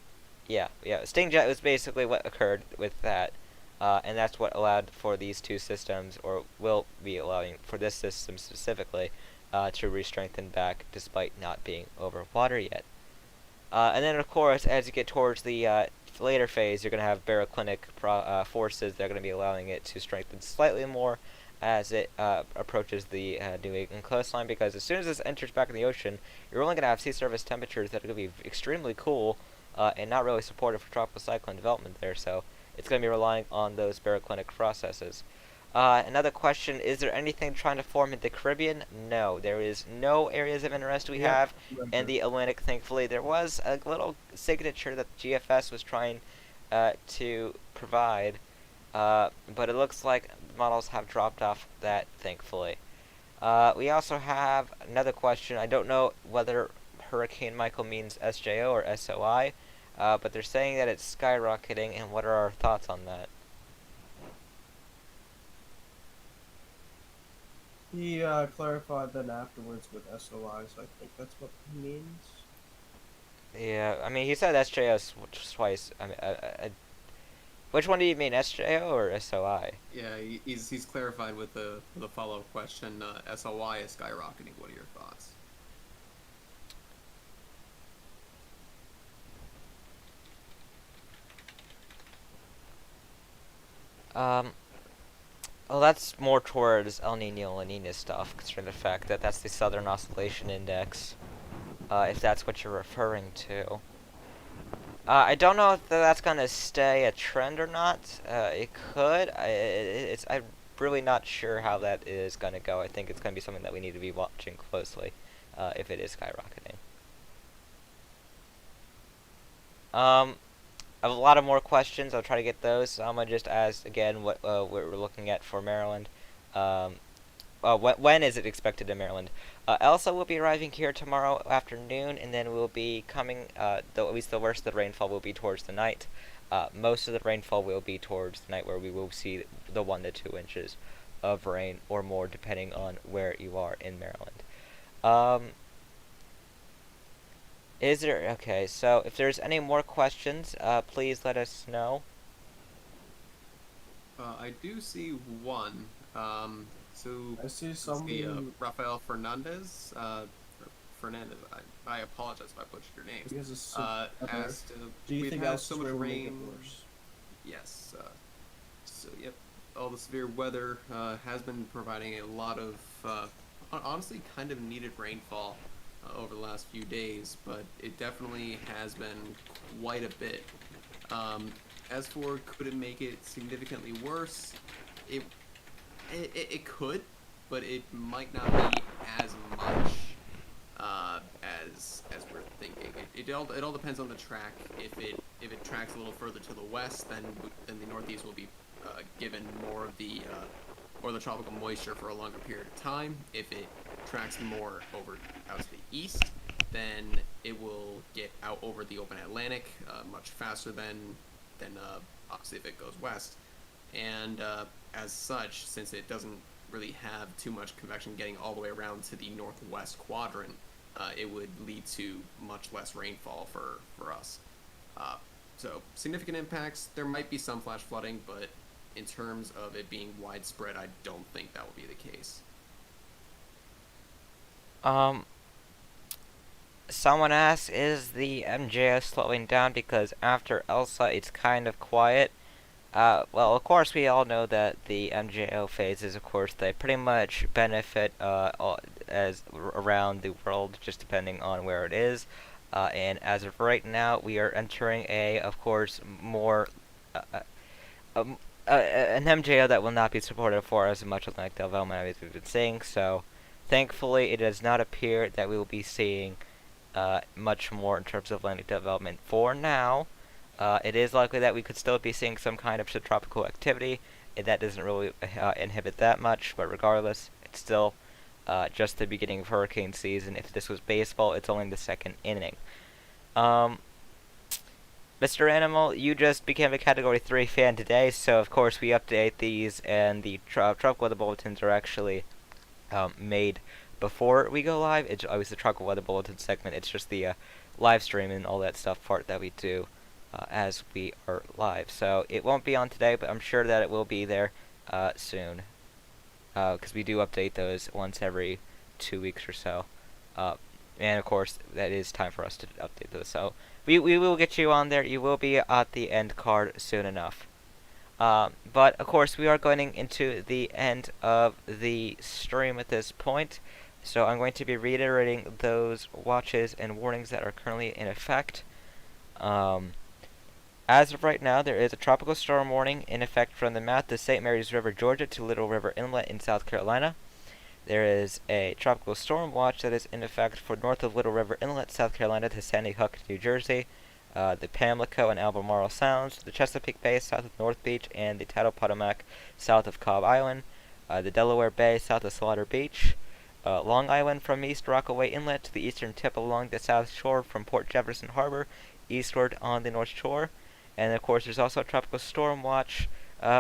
Speaker 2: Yeah. Sting jet was basically what occurred with that, and that's what allowed for these two systems, or will be allowing for this system specifically, to re-strengthen back despite not being over water yet. And then, of course, as you get towards the later phase, you're going to have baroclinic forces that are going to be allowing it to strengthen slightly more as it approaches the New England coastline, because as soon as this enters back in the ocean, you're only going to have sea surface temperatures that are going to be extremely cool and not really supportive for tropical cyclone development there, so it's going to be relying on those baroclinic processes. Another question, is there anything trying to form in the Caribbean? No, there is no areas of interest we have in the Atlantic, thankfully. There was a little signature that the GFS was trying to provide, but it looks like models have dropped off that, thankfully. We also have another question. I don't know whether Hurricane Michael means SJO or SOI, but they're saying that it's skyrocketing, and what are our thoughts on that?
Speaker 5: He clarified then afterwards with SOI, so I think that's what he means.
Speaker 2: Yeah, I mean, he said SJO twice. I mean, which one do you mean, SJO or SOI?
Speaker 3: Yeah, he's clarified with the follow-up question. SOI is skyrocketing. What are your thoughts?
Speaker 2: Well, that's more towards El Nino La Nina stuff, considering the fact that that's the Southern Oscillation Index, if that's what you're referring to. I don't know if that's going to stay a trend or not. It could. I'm really not sure how that is going to go. I think it's going to be something that we need to be watching closely if it is skyrocketing. I have a lot of more questions. I'll try to get those. So I'm going to just ask again what we're looking at for Maryland. When is it expected in Maryland? Elsa will be arriving here tomorrow afternoon, and then we'll be coming, at least the worst of the rainfall will be towards the night. Most of the rainfall will be towards the night, where we will see the 1 to 2 inches of rain or more, depending on where you are in Maryland. Is there... Okay, so if there's any more questions, please let us know.
Speaker 3: I do see one. So
Speaker 5: I see
Speaker 3: let's
Speaker 5: somebody.
Speaker 3: Rafael Fernandez. Fernandez. I apologize if I butchered your name.
Speaker 5: He has a
Speaker 3: asked,
Speaker 5: do you
Speaker 3: we've
Speaker 5: think
Speaker 3: had
Speaker 5: that's
Speaker 3: so much
Speaker 5: where we make it
Speaker 3: rain?
Speaker 5: worse?
Speaker 3: Yes. So yep, all the severe weather has been providing a lot of honestly kind of needed rainfall over the last few days, but it definitely has been quite a bit. As for could it make it significantly worse, it could, but it might not be as much as we're thinking. It all depends on the track. If it tracks a little further to the west, then the Northeast will be given more of the tropical moisture for a longer period of time. If it tracks more over out to the east, then it will get out over the open Atlantic much faster than obviously if it goes west. And as such, since it doesn't really have too much convection getting all the way around to the northwest quadrant, it would lead to much less rainfall for us. So significant impacts. There might be some flash flooding, but in terms of it being widespread, I don't think that will be the case.
Speaker 2: Someone asks, is the MJO slowing down because after Elsa it's kind of quiet? Well, of course we all know that the MJO phases, of course, they pretty much benefit as around the world, just depending on where it is. And as of right now, we are entering of course, more an MJO that will not be supported for as much Atlantic development as we've been seeing. So, thankfully, it does not appear that we will be seeing much more in terms of Atlantic development for now. It is likely that we could still be seeing some kind of subtropical activity, and that doesn't really inhibit that much, but regardless, it's still just the beginning of hurricane season. If this was baseball, it's only the second inning. Mr. Animal, you just became a Category 3 fan today, so of course we update these, and the tropical weather bulletins are actually made before we go live. It's always the tropical weather bulletin segment. It's just the live stream and all that stuff part that we do as we are live. So it won't be on today, but I'm sure that it will be there soon, because we do update those once every 2 weeks or so. And of course, that is time for us to update those. So we will get you on there. You will be at the end card soon enough. But of course, we are going into the end of the stream at this point, so I'm going to be reiterating those watches and warnings that are currently in effect. As of right now, there is a tropical storm warning in effect from the mouth of St. Mary's River, Georgia to Little River Inlet in South Carolina. There is a tropical storm watch that is in effect for north of Little River Inlet, South Carolina to Sandy Hook, New Jersey, the Pamlico and Albemarle Sounds, the Chesapeake Bay south of North Beach, and the Title-Potomac south of Cobb Island, the Delaware Bay south of Slaughter Beach, Long Island from East Rockaway Inlet to the eastern tip along the south shore from Port Jefferson Harbor, eastward on the north shore. And of course, there's also a tropical storm watch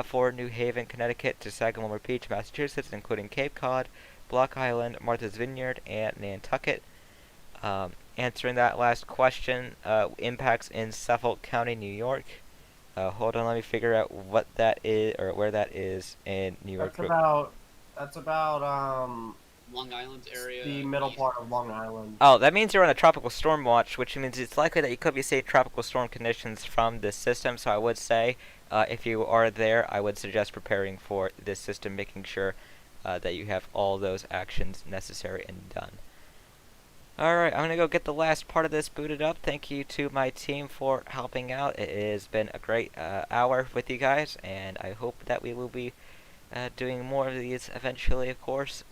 Speaker 2: for New Haven, Connecticut to Sagamore Beach, Massachusetts, including Cape Cod, Block Island, Martha's Vineyard, and Nantucket. Answering that last question, impacts in Suffolk County, New York. Hold on, let me figure out what that is, or where that is in New York.
Speaker 5: That's about
Speaker 4: Long Island area.
Speaker 5: the middle
Speaker 4: east.
Speaker 5: part of Long Island.
Speaker 2: Oh, that means you're on a tropical storm watch, which means it's likely that you could be seeing tropical storm conditions from this system. So I would say, if you are there, I would suggest preparing for this system, making sure that you have all those actions necessary and done. Alright, I'm going to go get the last part of this booted up. Thank you to my team for helping out. It has been a great hour with you guys, and I hope that we will be doing more of these eventually, of course.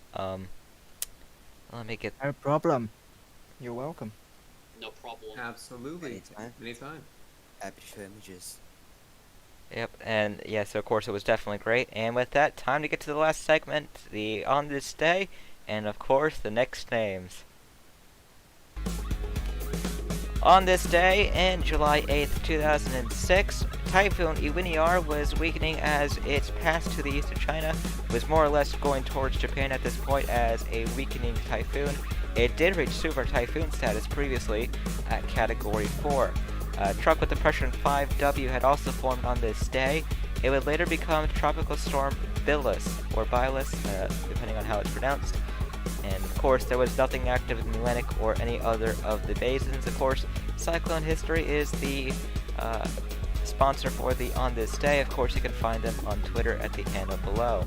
Speaker 2: Let me get...
Speaker 7: No problem. You're welcome.
Speaker 4: No problem.
Speaker 3: Absolutely. Anytime.
Speaker 8: Happy to show images.
Speaker 2: Yep, and yes, of course, it was definitely great. And with that, time to get to the last segment, the On This Day, and of course, the next names. On this day, in July 8th, 2006, Typhoon Iwiniar was weakening as it passed to the east of China. It was more or less going towards Japan at this point as a weakening typhoon. It did reach super typhoon status previously at Category 4. A truck with depression 5W had also formed on this day. It would later become Tropical Storm Billis, or Bilus, depending on how it's pronounced. And of course, there was nothing active in the Atlantic or any other of the basins. Of course, Cyclone History is the sponsor for the On This Day. Of course, you can find them on Twitter at the handle below.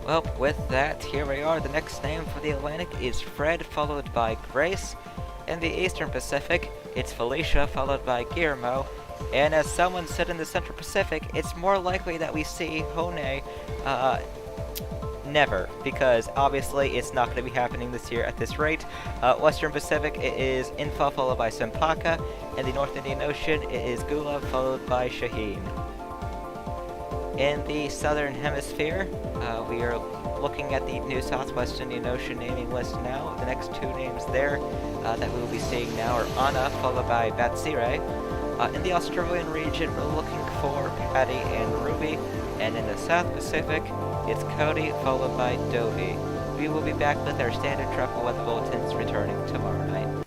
Speaker 2: Well, with that, here we are. The next name for the Atlantic is Fred, followed by Grace. In the Eastern Pacific, it's Felicia, followed by Guillermo. And as someone said in the Central Pacific, it's more likely that we see Hone never, because obviously it's not going to be happening this year at this rate. Western Pacific, it is Infa, followed by Sempaka. In the North Indian Ocean, it is Gula, followed by Shaheen. In the Southern Hemisphere, we are looking at the New Southwest Indian Ocean naming list now. The next two names there that we will be seeing now are Anna, followed by Batsire. In the Australian region, we're looking for Patty and Ruby. And in the South Pacific, it's Cody, followed by Dovey. We will be back with our standard tropical weather bulletins returning tomorrow night.